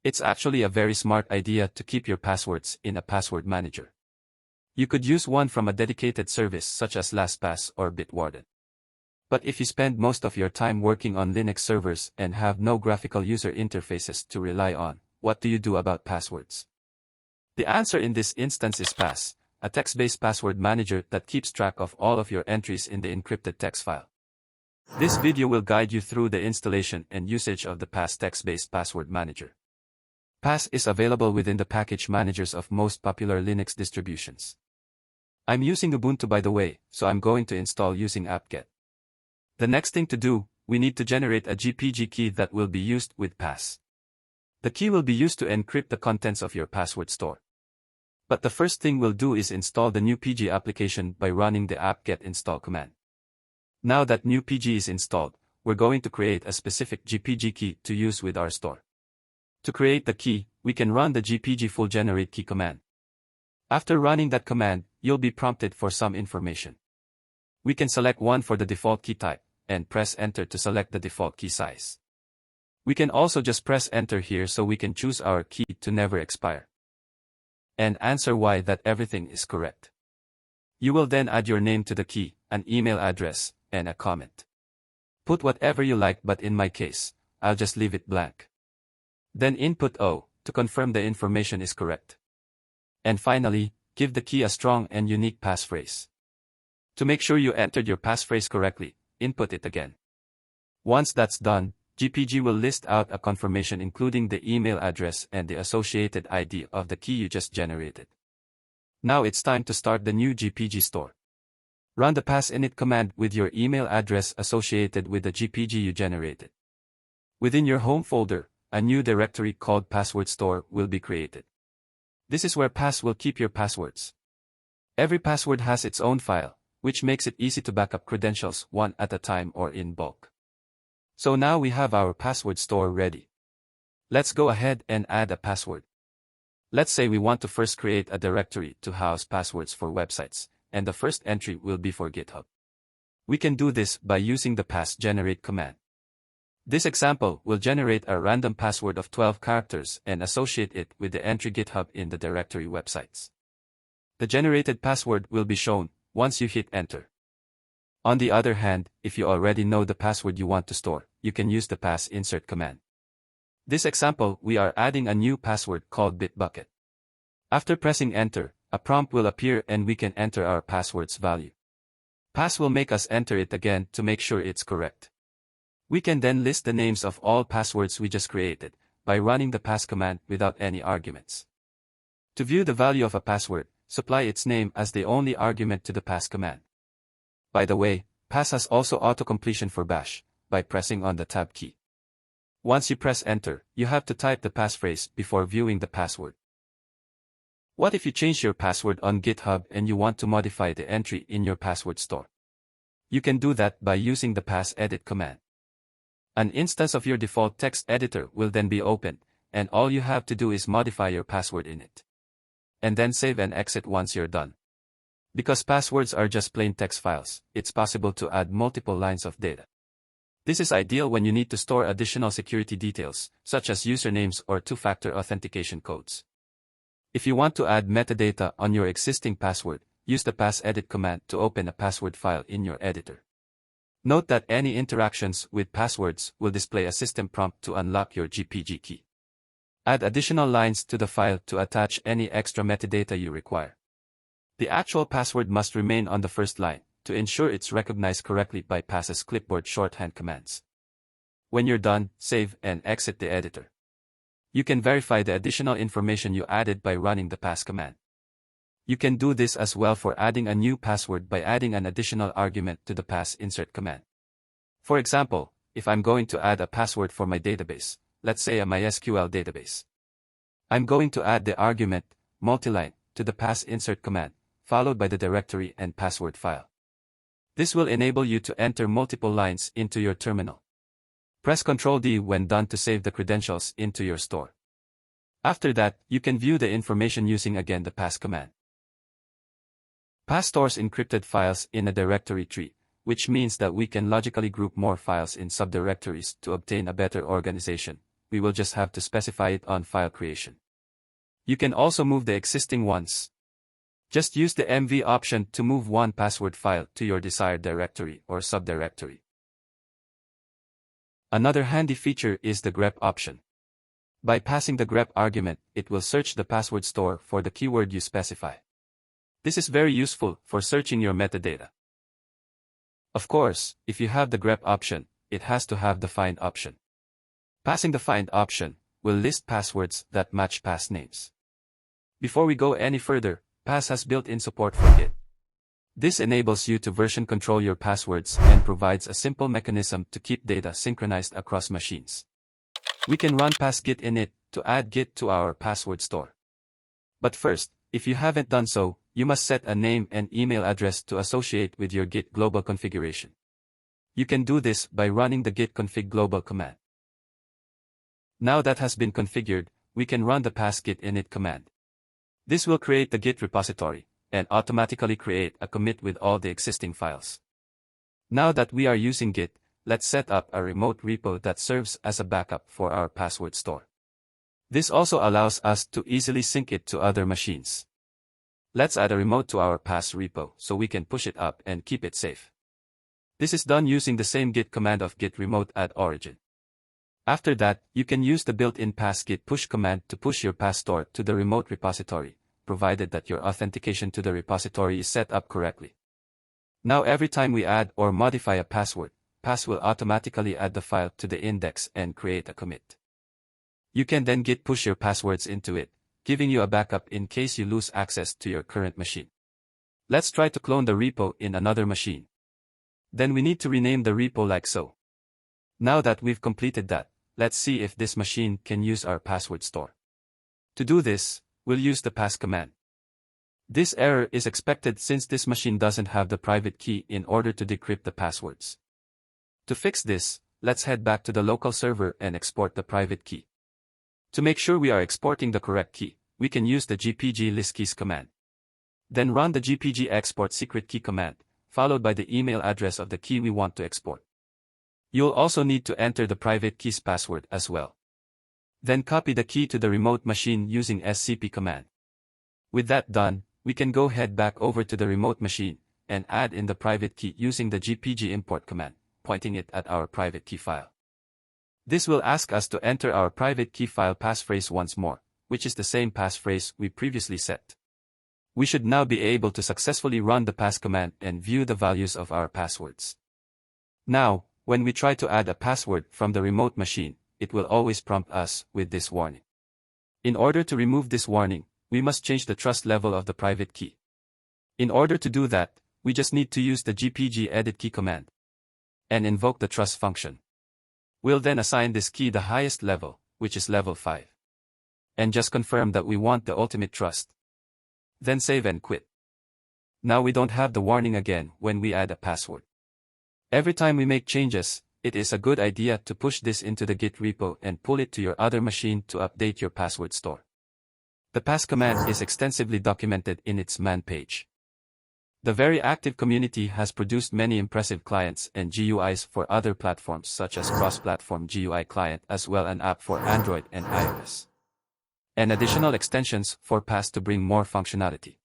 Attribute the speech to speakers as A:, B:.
A: It's actually a very smart idea to keep your passwords in a password manager. You could use one from a dedicated service such as LastPass or Bitwarden. But if you spend most of your time working on Linux servers and have no graphical user interfaces to rely on, what do you do about passwords? The answer in this instance is Pass, a text-based password manager that keeps track of all of your entries in the encrypted text file. This video will guide you through the installation and usage of the Pass text-based password manager. Pass is available within the package managers of most popular Linux distributions. I'm using Ubuntu by the way, so I'm going to install using apt-get. The next thing to do, we need to generate a GPG key that will be used with Pass. The key will be used to encrypt the contents of your password store. But the first thing we'll do is install the new PG application by running the apt-get install command. Now that new PG is installed, we're going to create a specific GPG key to use with our store. To create the key, we can run the GPG full generate key command. After running that command, you'll be prompted for some information. We can select one for the default key type, and press enter to select the default key size. We can also just press enter here so we can choose our key to never expire. And answer why that everything is correct. You will then add your name to the key, an email address, and a comment. Put whatever you like, but in my case, I'll just leave it blank. Then input O, to confirm the information is correct. And finally, give the key a strong and unique passphrase. To make sure you entered your passphrase correctly, input it again. Once that's done, GPG will list out a confirmation including the email address and the associated ID of the key you just generated. Now it's time to start the new GPG store. Run the pass init command with your email address associated with the GPG you generated. Within your home folder, a new directory called password store will be created. This is where Pass will keep your passwords. Every password has its own file, which makes it easy to back up credentials one at a time or in bulk. So now we have our password store ready. Let's go ahead and add a password. Let's say we want to first create a directory to house passwords for websites, and the first entry will be for GitHub. We can do this by using the pass generate command. This example will generate a random password of 12 characters and associate it with the entry GitHub in the directory websites. The generated password will be shown once you hit enter. On the other hand, if you already know the password you want to store, you can use the pass insert command. This example, we are adding a new password called Bitbucket. After pressing enter, a prompt will appear and we can enter our password's value. Pass will make us enter it again to make sure it's correct. We can then list the names of all passwords we just created by running the pass command without any arguments. To view the value of a password, supply its name as the only argument to the pass command. By the way, pass has also auto-completion for bash, by pressing on the tab key. Once you press enter, you have to type the passphrase before viewing the password. What if you change your password on GitHub and you want to modify the entry in your password store? You can do that by using the pass edit command. An instance of your default text editor will then be opened, and all you have to do is modify your password in it. And then save and exit once you're done. Because passwords are just plain text files, it's possible to add multiple lines of data. This is ideal when you need to store additional security details, such as usernames or two-factor authentication codes. If you want to add metadata on your existing password, use the pass edit command to open a password file in your editor. Note that any interactions with passwords will display a system prompt to unlock your GPG key. Add additional lines to the file to attach any extra metadata you require. The actual password must remain on the first line, to ensure it's recognized correctly by Pass's clipboard shorthand commands. When you're done, save and exit the editor. You can verify the additional information you added by running the pass command. You can do this as well for adding a new password by adding an additional argument to the pass insert command. For example, if I'm going to add a password for my database, let's say a MySQL database, I'm going to add the argument, multiline, to the pass insert command, followed by the directory and password file. This will enable you to enter multiple lines into your terminal. Press Ctrl D when done to save the credentials into your store. After that, you can view the information using again the pass command. Pass stores encrypted files in a directory tree, which means that we can logically group more files in subdirectories to obtain a better organization, we will just have to specify it on file creation. You can also move the existing ones. Just use the MV option to move one password file to your desired directory or subdirectory. Another handy feature is the grep option. By passing the grep argument, it will search the password store for the keyword you specify. This is very useful for searching your metadata. Of course, if you have the grep option, it has to have the find option. Passing the find option will list passwords that match pass names. Before we go any further, Pass has built-in support for Git. This enables you to version control your passwords and provides a simple mechanism to keep data synchronized across machines. We can run pass git init to add Git to our password store. But first, if you haven't done so, you must set a name and email address to associate with your Git global configuration. You can do this by running the git config global command. Now that has been configured, we can run the pass git init command. This will create the Git repository and automatically create a commit with all the existing files. Now that we are using Git, let's set up a remote repo that serves as a backup for our password store. This also allows us to easily sync it to other machines. Let's add a remote to our pass repo so we can push it up and keep it safe. This is done using the same git command of git remote add origin. After that, you can use the built-in pass git push command to push your pass store to the remote repository, provided that your authentication to the repository is set up correctly. Now every time we add or modify a password, Pass will automatically add the file to the index and create a commit. You can then git push your passwords into it, giving you a backup in case you lose access to your current machine. Let's try to clone the repo in another machine. Then we need to rename the repo like so. Now that we've completed that, let's see if this machine can use our password store. To do this, we'll use the pass command. This error is expected since this machine doesn't have the private key in order to decrypt the passwords. To fix this, let's head back to the local server and export the private key. To make sure we are exporting the correct key, we can use the GPG list keys command. Then run the GPG export secret key command, followed by the email address of the key we want to export. You'll also need to enter the private key's password as well. Then copy the key to the remote machine using scp command. With that done, we can go head back over to the remote machine and add in the private key using the GPG import command, pointing it at our private key file. This will ask us to enter our private key file passphrase once more, which is the same passphrase we previously set. We should now be able to successfully run the pass command and view the values of our passwords. Now, when we try to add a password from the remote machine, it will always prompt us with this warning. In order to remove this warning, we must change the trust level of the private key. In order to do that, we just need to use the GPG edit key command and invoke the trust function. We'll then assign this key the highest level, which is level 5. And just confirm that we want the ultimate trust. Then save and quit. Now we don't have the warning again when we add a password. Every time we make changes, it is a good idea to push this into the Git repo and pull it to your other machine to update your password store. The pass command is extensively documented in its man page. The very active community has produced many impressive clients and GUIs for other platforms such as cross-platform GUI client as well as an app for Android and iOS. And additional extensions for Pass to bring more functionality.